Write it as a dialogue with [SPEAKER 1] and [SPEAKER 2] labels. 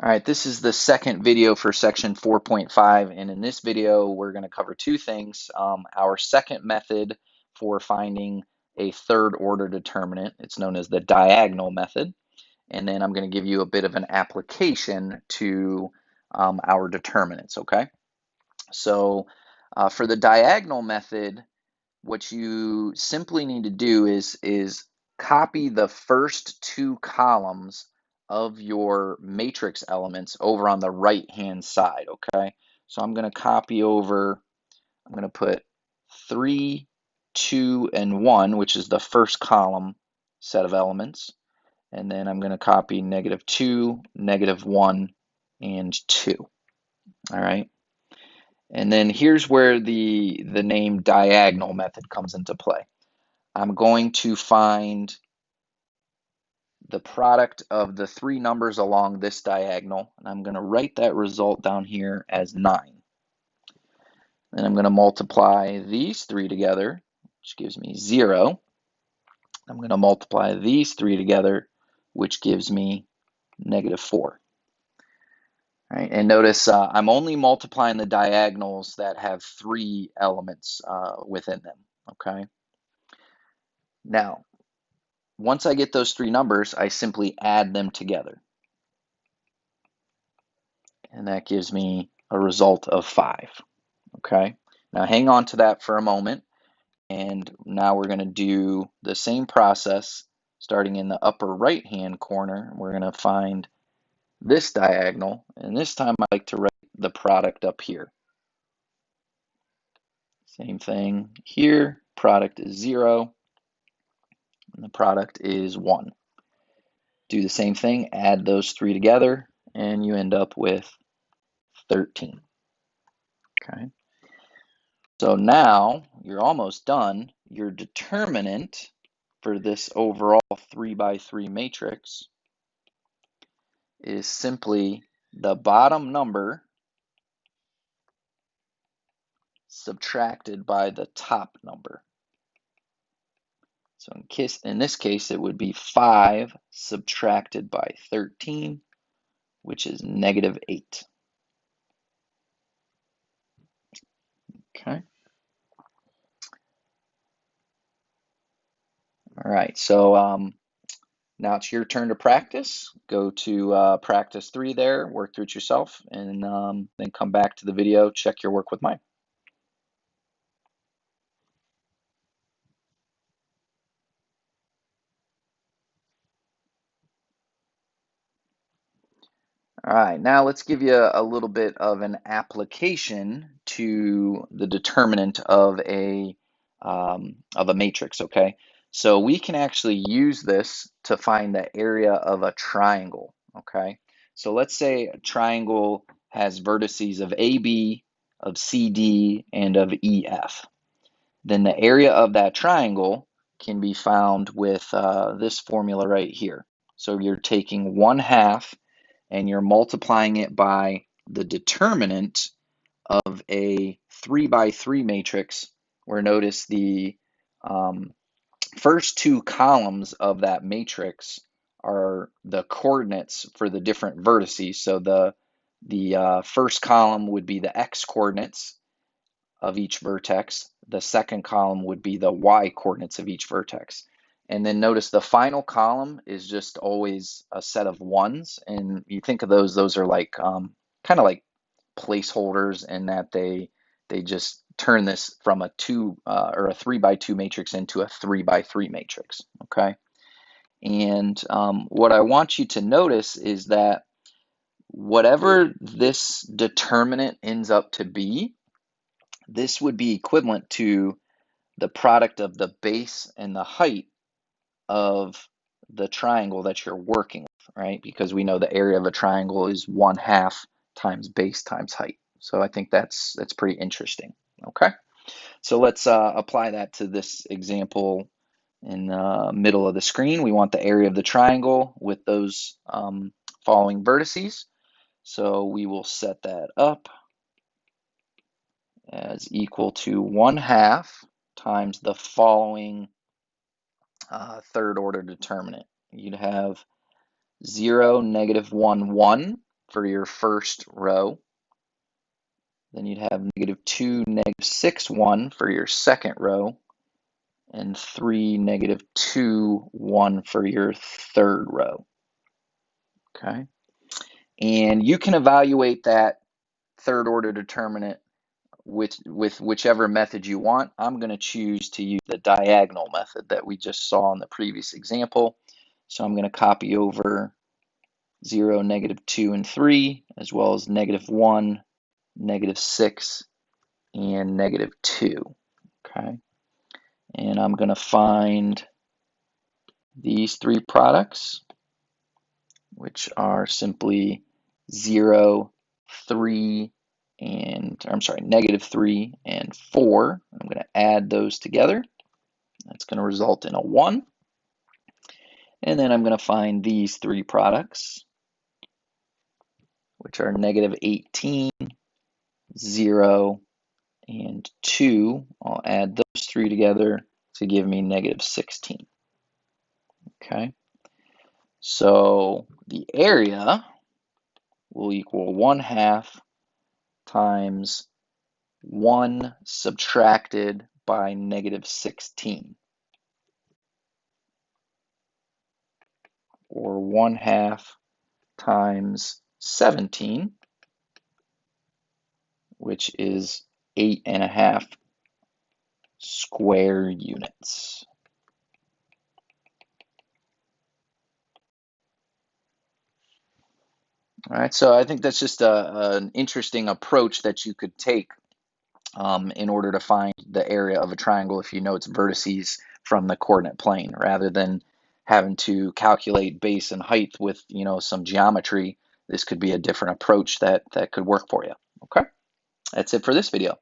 [SPEAKER 1] All right, this is the second video for section 4.5, and in this video, we're going to cover two things. Our second method for finding a third order determinant, it's known as the diagonal method, and then I'm going to give you a bit of an application to our determinants, okay? So for the diagonal method, what you simply need to do is copy the first two columns of your matrix elements over on the right hand side, okay? So I'm going to copy over, I'm going to put 3, 2, and 1, which is the first column set of elements, and then I'm going to copy -2, -1, and 2, all right? And then here's where the name diagonal method comes into play. I'm going to find the product of the three numbers along this diagonal, and I'm going to write that result down here as 9. Then I'm going to multiply these three together, which gives me 0. I'm going to multiply these three together, which gives me -4. All right, and notice I'm only multiplying the diagonals that have 3 elements within them, okay? Now, once I get those 3 numbers, I simply add them together. And that gives me a result of 5, okay? Now hang on to that for a moment, and now we're going to do the same process starting in the upper right-hand corner. We're going to find this diagonal, and this time I like to write the product up here. Same thing here, product is 0, and the product is 1. Do the same thing, add those 3 together, and you end up with 13. Okay. So now you're almost done. Your determinant for this overall 3 by 3 matrix is simply the bottom number subtracted by the top number. So in this case, it would be 5 subtracted by 13, which is -8. Okay. All right, so now it's your turn to practice. Go to practice 3 there, work through it yourself, and then come back to the video, check your work with mine. All right, now let's give you a little bit of an application to the determinant of a matrix, okay? So we can actually use this to find the area of a triangle, okay? So let's say a triangle has vertices of AB, of CD, and of EF. Then the area of that triangle can be found with this formula right here. So you're taking 1/2 and you're multiplying it by the determinant of a 3 by 3 matrix, where notice the first 2 columns of that matrix are the coordinates for the different vertices. So the first column would be the x coordinates of each vertex. The second column would be the y coordinates of each vertex. And then notice the final column is just always a set of 1s, and you think of those are like kind of like placeholders, in that they just turn this from a 2 or a 3 by 2 matrix into a 3 by 3 matrix. Okay, and what I want you to notice is that whatever this determinant ends up to be, this would be equivalent to the product of the base and the height of the triangle that you're working with, right? Because we know the area of a triangle is 1/2 times base times height. So I think that's pretty interesting. Okay, so let's apply that to this example in the middle of the screen. We want the area of the triangle with those following vertices. So we will set that up as equal to 1/2 times the following third order determinant. You'd have 0, -1, 1 for your first row. Then you'd have -2, -6, 1 for your second row, and 3, -2, 1 for your third row. Okay, and you can evaluate that third order determinant with whichever method you want. I'm going to choose to use the diagonal method that we just saw in the previous example. So I'm going to copy over 0, -2, and 3, as well as -1, -6, and -2. Okay, and I'm going to find these three products, which are simply 0, 3, and I'm sorry, -3 and 4. I'm going to add those together. That's going to result in a 1. And then I'm going to find these three products, which are -18, 0, and 2. I'll add those three together to give me -16. Okay, so the area will equal 1/2 times 1 subtracted by -16, or 1/2 times 17, which is 8.5 square units. All right, so I think that's just an interesting approach that you could take in order to find the area of a triangle if you know its vertices from the coordinate plane, rather than having to calculate base and height with some geometry. This could be a different approach that could work for you. Okay, that's it for this video.